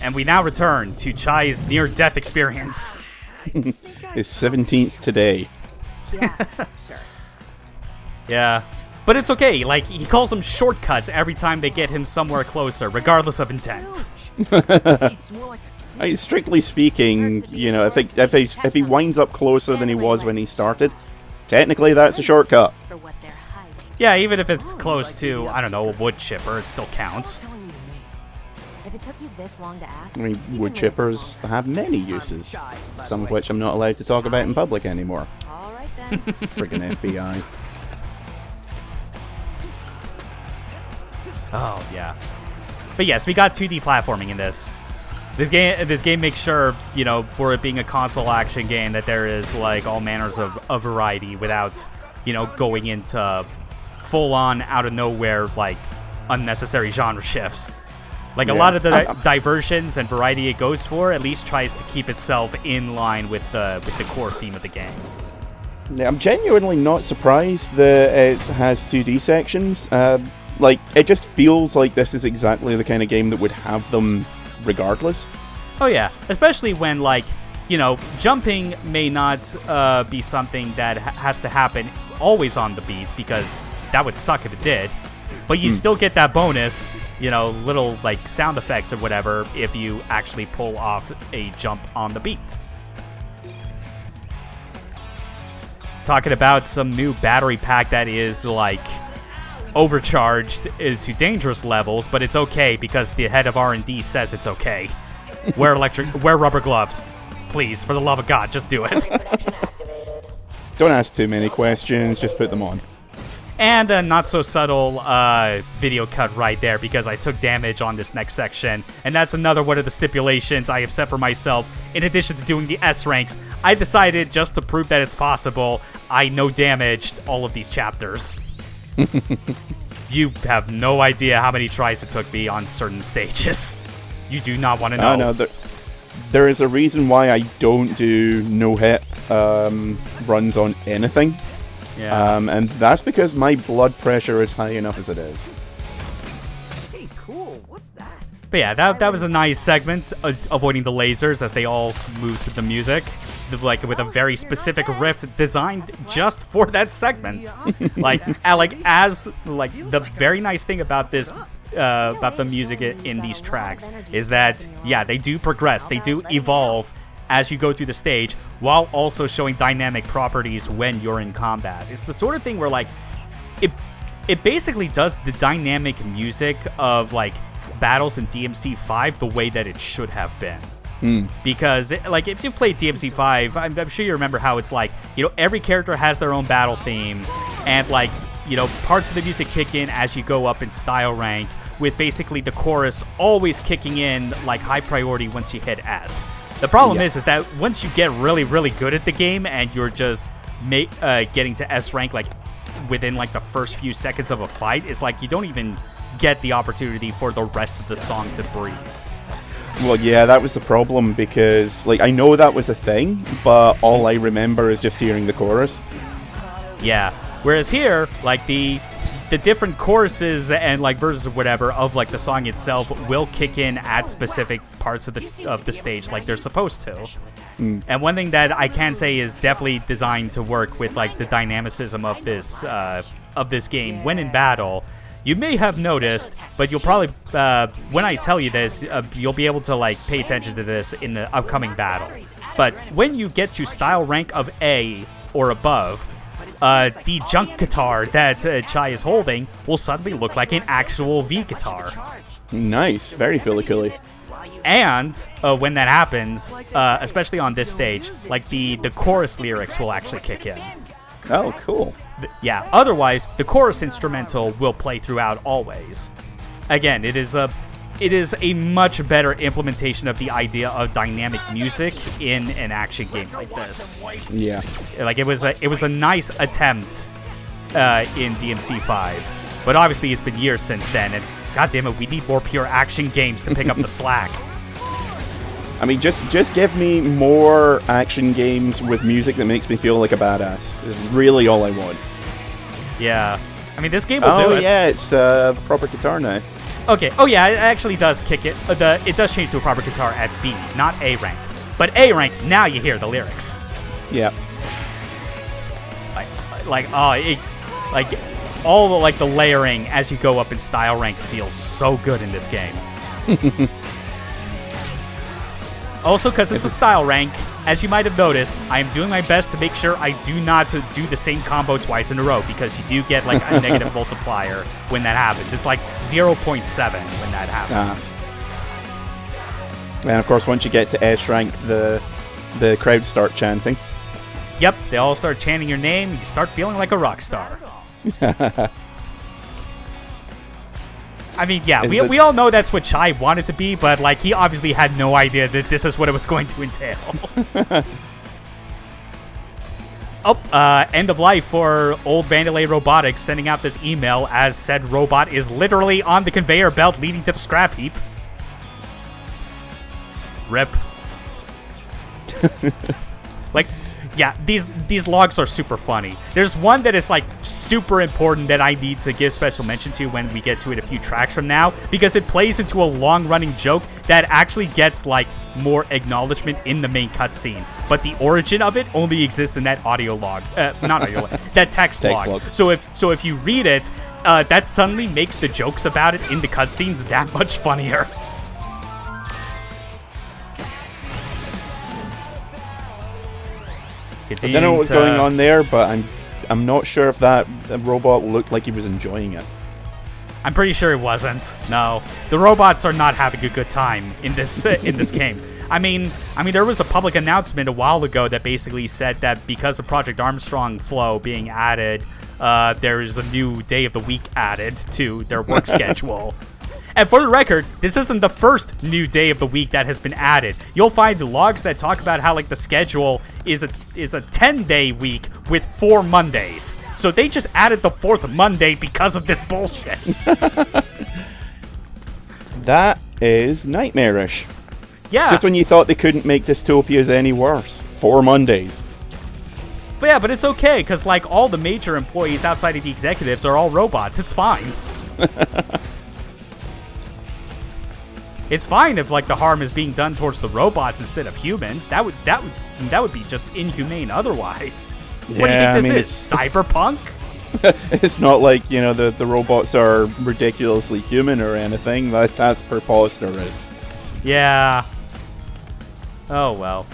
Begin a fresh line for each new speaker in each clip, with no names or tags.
And we now return to Chai's near-death experience.
His 17th today.
Yeah, sure.
Yeah. But it's okay, like, he calls them shortcuts every time they get him somewhere closer, regardless of intent.
Strictly speaking, you know, if he winds up closer than he was when he started, technically that's a shortcut.
Yeah, even if it's close to, I don't know, a wood chipper, it still counts.
If it took you this long to ask,
I mean, wood chippers have many uses, some of which I'm not allowed to talk about in public anymore.
all right then.
Friggin' FBI.
Oh, yeah. But yes, we got 2D platforming in this. This game makes sure, you know, for it being a console action game, that there is, like, all manners of variety without, you know, going into full-on, out-of-nowhere, like, unnecessary genre shifts. Like, a lot of the diversions and variety it goes for at least tries to keep itself in line with the core theme of the game.
Yeah, I'm genuinely not surprised that it has 2D sections. Like, it just feels like this is exactly the kind of game that would have them regardless.
Oh yeah, especially when, like, you know, jumping may not be something that has to happen always on the beats, because that would suck if it did. But you still get that bonus, you know, little, like, sound effects or whatever if you actually pull off a jump on the beat. Talking about some new battery pack that is, like, overcharged to dangerous levels, but it's okay because the head of R&D says it's okay. Wear rubber gloves. Please, for the love of God, just do it.
Don't ask too many questions, just put them on.
And a not-so-subtle video cut right there, because I took damage on this next section, and that's another one of the stipulations I have set for myself. In addition to doing the S ranks, I decided, just to prove that it's possible, I no-damaged all of these chapters. You have no idea how many tries it took me on certain stages. You do not want to know.
No, there is a reason why I don't do no-hit runs on anything.
Yeah.
And that's because my blood pressure is high enough as it is.
Hey, cool. What's that?
But yeah, that was a nice segment, avoiding the lasers as they all moved to the music, like with a very specific riff designed just for that segment. The very nice thing about this, about the music in these tracks is that, yeah, they do progress, they do evolve as you go through the stage, while also showing dynamic properties when you're in combat. It's the sort of thing where, like, it basically does the dynamic music of, like, battles in DMC5 the way that it should have been. Because, like, if you played DMC5, I'm sure you remember how it's like, you know, every character has their own battle theme, and, like, you know, parts of the music kick in as you go up in style rank, with basically the chorus always kicking in, like, high priority once you hit S. The problem is that once you get really, really good at the game and you're just getting to S rank, like, within, like, the first few seconds of a fight, it's like you don't even get the opportunity for the rest of the song to breathe.
Well, yeah, that was the problem, because, like, I know that was a thing, but all I remember is just hearing the chorus.
Yeah. Whereas here, like, the different choruses and, like, verses or whatever of, like, the song itself will kick in at specific parts of the stage, like they're supposed to. And one thing that I can say is definitely designed to work with, like, the dynamicism of this game when in battle. You may have noticed, but you'll probably, when I tell you this, you'll be able to, like, pay attention to this in the upcoming battle. But when you get to style rank of A or above, the junk guitar that Chai is holding will suddenly look like an actual V guitar.
Nice, very Philly-Cooley.
And when that happens, especially on this stage, like, the chorus lyrics will actually kick in.
Oh, cool.
Yeah, otherwise, the chorus instrumental will play throughout always. Again, it is a much better implementation of the idea of dynamic music in an action game like this.
Yeah.
Like, it was a nice attempt in DMC5, but obviously it's been years since then, and goddammit, we need more pure action games to pick up the slack.
I mean, just give me more action games with music that makes me feel like a badass. Is really all I want.
Yeah. I mean, this game will do it.
Oh, yeah, it's proper guitar now.
Okay. Oh yeah, it actually does kick it. It does change to a proper guitar at B, not A rank. But A rank, now you hear the lyrics.
Yeah.
All the layering as you go up in style rank feels so good in this game. Also, because it's a style rank, as you might have noticed, I am doing my best to make sure I do not do the same combo twice in a row, because you do get like a negative multiplier when that happens. It's like 0.7 when that happens.
And of course, once you get to S rank, the crowd start chanting.
Yep, they all start chanting your name. You start feeling like a rock star. I mean, yeah, we all know that's what Chai wanted to be, but like he obviously had no idea that this is what it was going to entail. End of life for old Vandalay Robotics, sending out this email as said robot is literally on the conveyor belt leading to the scrap heap. Rip. Like, yeah, these logs are super funny. There's one that is like super important that I need to give special mention to when we get to it a few tracks from now, because it plays into a long-running joke that actually gets like more acknowledgement in the main cutscene, but the origin of it only exists in that audio log, not audio log, that text log. So if you read it, that suddenly makes the jokes about it in the cutscenes that much funnier.
I don't know what's going on there, but I'm not sure if that robot looked like he was enjoying it.
I'm pretty sure it wasn't. No, the robots are not having a good time in this game. I mean, there was a public announcement a while ago that basically said that because of Project Armstrong flow being added, there is a new day of the week added to their work schedule. And for the record, this isn't the first new day of the week that has been added. You'll find logs that talk about how like the schedule is a 10-day week with 4 Mondays. So they just added the 4th Monday because of this bullshit.
That is nightmarish.
Yeah.
Just when you thought they couldn't make dystopias any worse. 4 Mondays.
But yeah, but it's okay, because like all the major employees outside of the executives are all robots. It's fine. It's fine if like the harm is being done towards the robots instead of humans. That would be just inhumane otherwise.
Yeah,
What do you think this
I mean,
is? Cyberpunk?
It's not like, you know, the robots are ridiculously human or anything. That's preposterous.
Yeah. Oh well.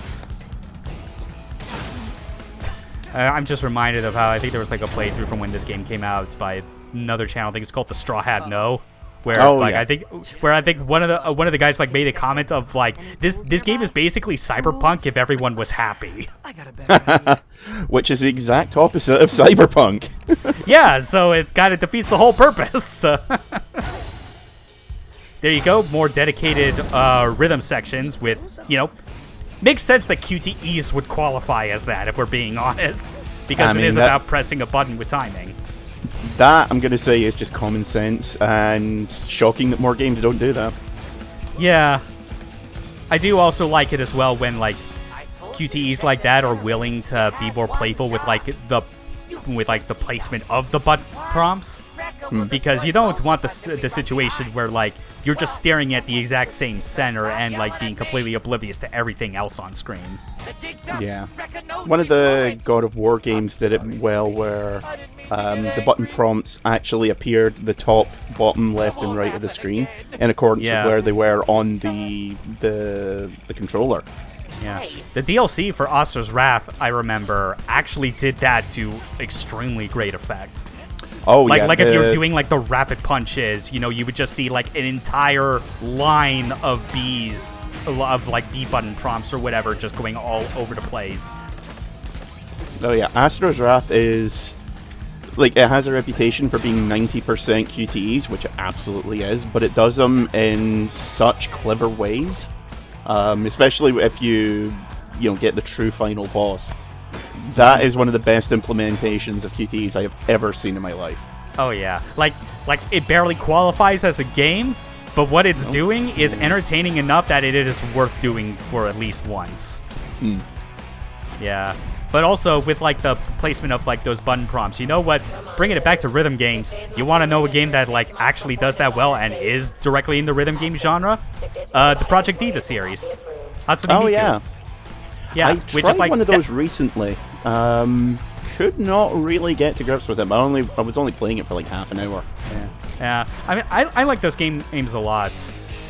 I'm just reminded of how I think there was like a playthrough from when this game came out by another channel. I think it's called The Straw Hat No. Where I think one of the guys like made a comment of like this game is basically Cyberpunk if everyone was happy.
I got a better
Which is the exact opposite of Cyberpunk.
Yeah, so it kind of defeats the whole purpose. There you go, more dedicated rhythm sections with, you know, makes sense that QTEs would qualify as that if we're being honest, because it is about pressing a button with timing.
That, I'm going to say, is just common sense, and shocking that more games don't do that.
Yeah. I do also like it as well when, like, QTEs like that are willing to be more playful with, like, the placement of the button prompts. Because you don't want the situation where, like, you're just staring at the exact same center and, like, being completely oblivious to everything else on screen.
Yeah. One of the God of War games did it well, where the button prompts actually appeared the top, bottom, left, and right of the screen in accordance with where they were on the controller.
Yeah. The DLC for Oster's Wrath, I remember, actually did that to extremely great effect.
Oh,
like,
yeah.
Like if you're doing like the rapid punches, you know, you would just see like an entire line of bees, of like B button prompts or whatever, just going all over the place.
Oh yeah, Astro's Wrath is, like, it has a reputation for being 90% QTEs, which it absolutely is, but it does them in such clever ways, especially if you get the true final boss. That is one of the best implementations of QTEs I have ever seen in my life.
Oh yeah, like it barely qualifies as a game, but what it's doing is entertaining enough that it is worth doing for at least once. Yeah. but also with like the placement of like those button prompts. You know what? Bringing it back to rhythm games, you want to know a game that like actually does that well and is directly in the rhythm game genre? The Project Diva series. Hatsune
Oh
Miku.
yeah.
Yeah,
I
which
tried
is like
one of those recently. Could not really get to grips with it. I was only playing it for like half an hour.
Yeah, I mean, I like those games a lot,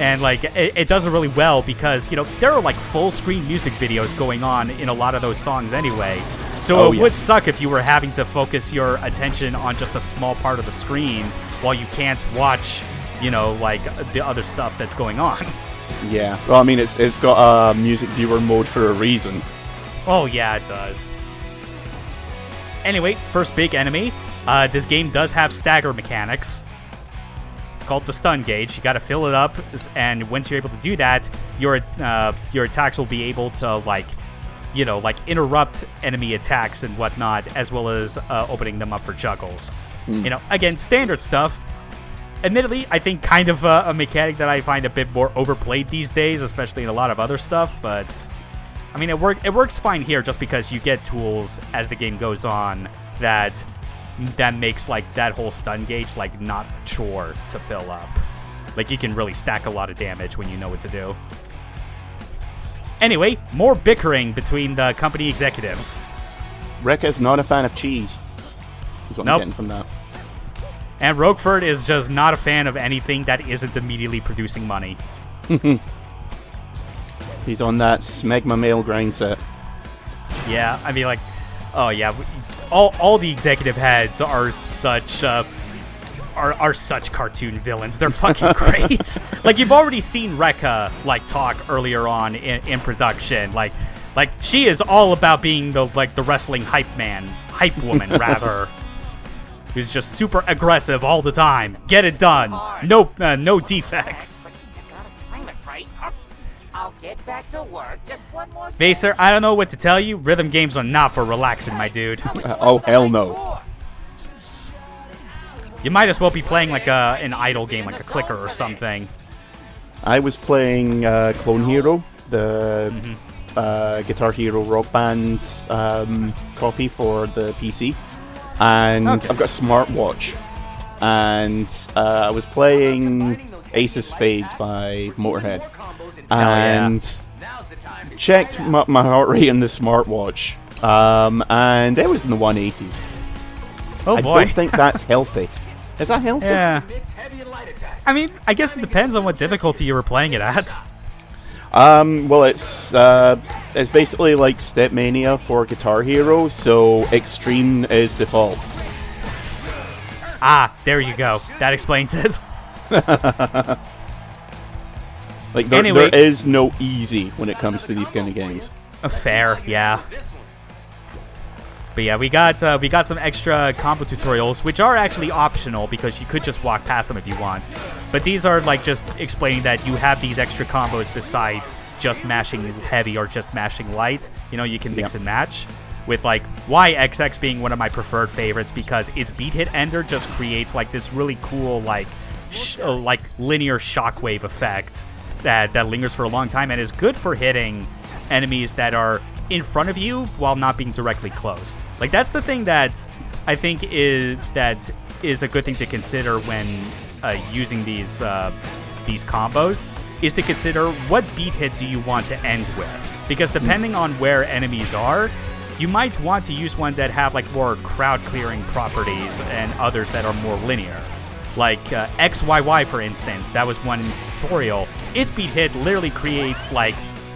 and like it does it really well because there are like full screen music videos going on in a lot of those songs anyway. So it would suck if you were having to focus your attention on just a small part of the screen while you can't watch, like the other stuff that's going on.
Yeah. Well, I mean, it's got a music viewer mode for a reason.
Oh yeah, it does. Anyway, first big enemy. This game does have stagger mechanics. It's called the stun gauge. You got to fill it up, and once you're able to do that, your attacks will be able to like interrupt enemy attacks and whatnot, as well as opening them up for juggles. Again, standard stuff. Admittedly, I think kind of a mechanic that I find a bit more overplayed these days, especially in a lot of other stuff, but I mean, it works fine here just because you get tools as the game goes on that makes like that whole stun gauge like not a chore to fill up. Like you can really stack a lot of damage when you know what to do. Anyway, more bickering between the company executives.
Rekka's not a fan of cheese. Is what I'm getting from that.
And Roquefort is just not a fan of anything that isn't immediately producing money.
He's on that smegma male grind set.
Yeah, I mean, like, oh yeah, all the executive heads are such are such cartoon villains. They're fucking great. Like you've already seen Rekka like talk earlier on in production. Like she is all about being the wrestling hype woman rather. Who's just super aggressive all the time. Get it done. No defects.
I'll get back to work. Just one more.
Vaser, I don't know what to tell you. Rhythm games are not for relaxing, my dude.
Oh hell no.
You might as well be playing like an idle game, like a clicker or something.
I was playing Clone Hero, the Guitar Hero Rock Band copy for the PC, and I've got a smartwatch, and I was playing Ace of Spades by Motorhead, and checked my heart rate in the smartwatch, and it was in the 180s.
Oh boy.
I don't think that's healthy. Is that healthy?
Yeah. I mean, I guess it depends on what difficulty you were playing it at.
Well, it's basically like Stepmania for Guitar Hero, so Extreme is default.
Ah, there you go. That explains it.
Like there is no easy when it comes to these kind of games.
Fair, yeah. But yeah, we got some extra combo tutorials, which are actually optional because you could just walk past them if you want. But these are like just explaining that you have these extra combos besides just mashing heavy or just mashing light. You can mix and match. With like YXX being one of my preferred favorites because its beat hit ender just creates like this really cool like linear shockwave effect that lingers for a long time and is good for hitting enemies that are in front of you while not being directly close. Like that's the thing that I think is a good thing to consider when using these combos is to consider what beat hit do you want to end with, because depending on where enemies are, you might want to use one that have like more crowd clearing properties and others that are more linear. Like XYY, for instance, that was one in the tutorial. Its beat hit literally creates like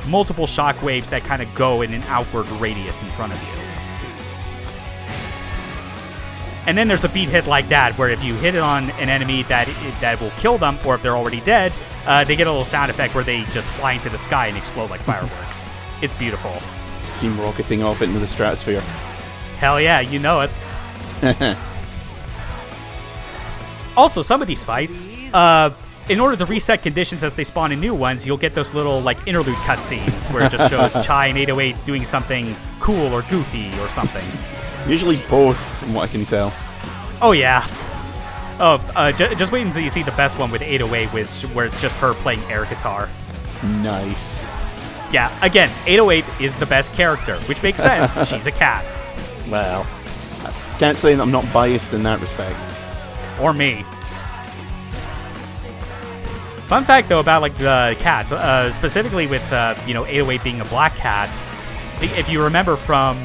multiple shockwaves that kind of go in an outward radius in front of you. And then there's a beat hit like that, where if you hit it on an enemy that will kill them, or if they're already dead, they get a little sound effect where they just fly into the sky and explode like fireworks. It's beautiful.
Team rocketing off into the stratosphere.
Hell yeah, you know it. Also, some of these fights, in order to reset conditions as they spawn in new ones, you'll get those little like interlude cutscenes where it just shows Chai and 808 doing something cool or goofy or something.
Usually both, from what I can tell.
Oh yeah. Oh, just wait until you see the best one with 808, where it's just her playing air guitar.
Nice.
Yeah, again, 808 is the best character, which makes sense. She's a cat.
Well, I can't say that I'm not biased in that respect.
Or me. Fun fact, though, about like the cat, specifically with 808 being a black cat. If you remember from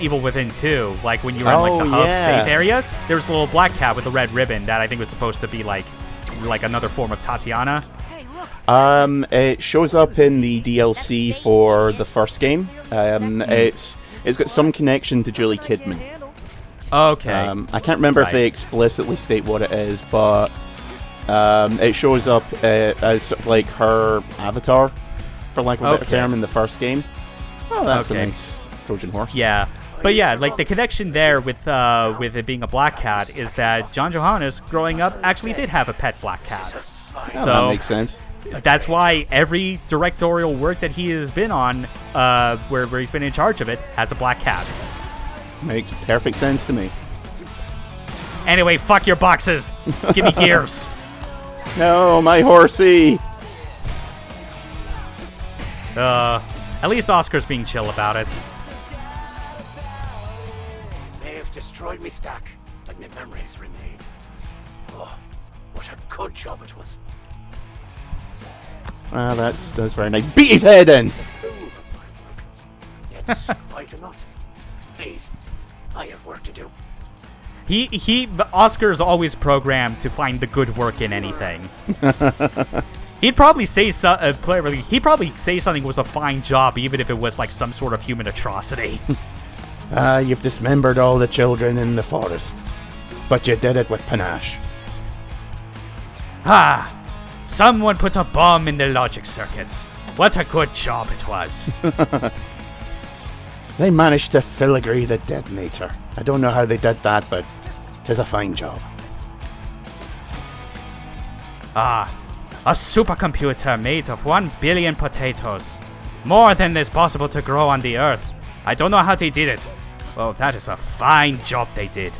Evil Within 2, like when you were in like the hub safe area, there was a little black cat with a red ribbon that I think was supposed to be like another form of Tatiana.
It shows up in the DLC for the first game. It's got some connection to Julie Kidman.
Okay.
I can't remember if they explicitly state what it is, but it shows up as sort of like her avatar, for lack of a better term, in the first game. Oh, that's a nice Trojan horse.
Yeah. But yeah, like the connection there with it being a black cat is that John Johannes, growing up, actually did have a pet black cat.
Oh, that makes sense.
That's why every directorial work that he has been on, where he's been in charge of it, has a black cat.
Makes perfect sense to me.
Anyway, fuck your boxes. Give me gears.
No, my horsey.
At least Oscar's being chill about it.
May have destroyed me stack, but my memories remain. Oh, what a good job it was.
Ah, that's very nice. Beat his head in!
Yes, quite a lot. Please, I have work to do.
Oscar's always programmed to find the good work in anything. He'd probably say he'd probably say something was a fine job, even if it was like some sort of human atrocity.
You've dismembered all the children in the forest, but you did it with panache.
Someone put a bomb in the logic circuits. What a good job it was.
They managed to filigree the detonator. I don't know how they did that, but 'tis a fine job.
A supercomputer made of 1 billion potatoes. More than is possible to grow on the Earth. I don't know how they did it. Oh, that is a fine job they did.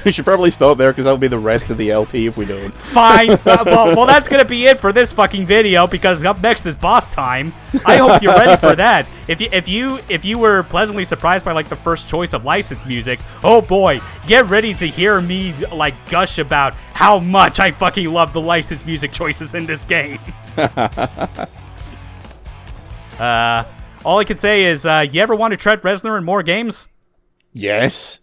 We should probably stop there, because that'll be the rest of the LP if we don't.
Fine. Well, that's gonna be it for this fucking video, because up next is boss time. I hope you're ready for that. If you were pleasantly surprised by like the first choice of licensed music, oh boy, get ready to hear me like gush about how much I fucking love the licensed music choices in this game. All I can say is, you ever want to tread Reznor in more games?
Yes.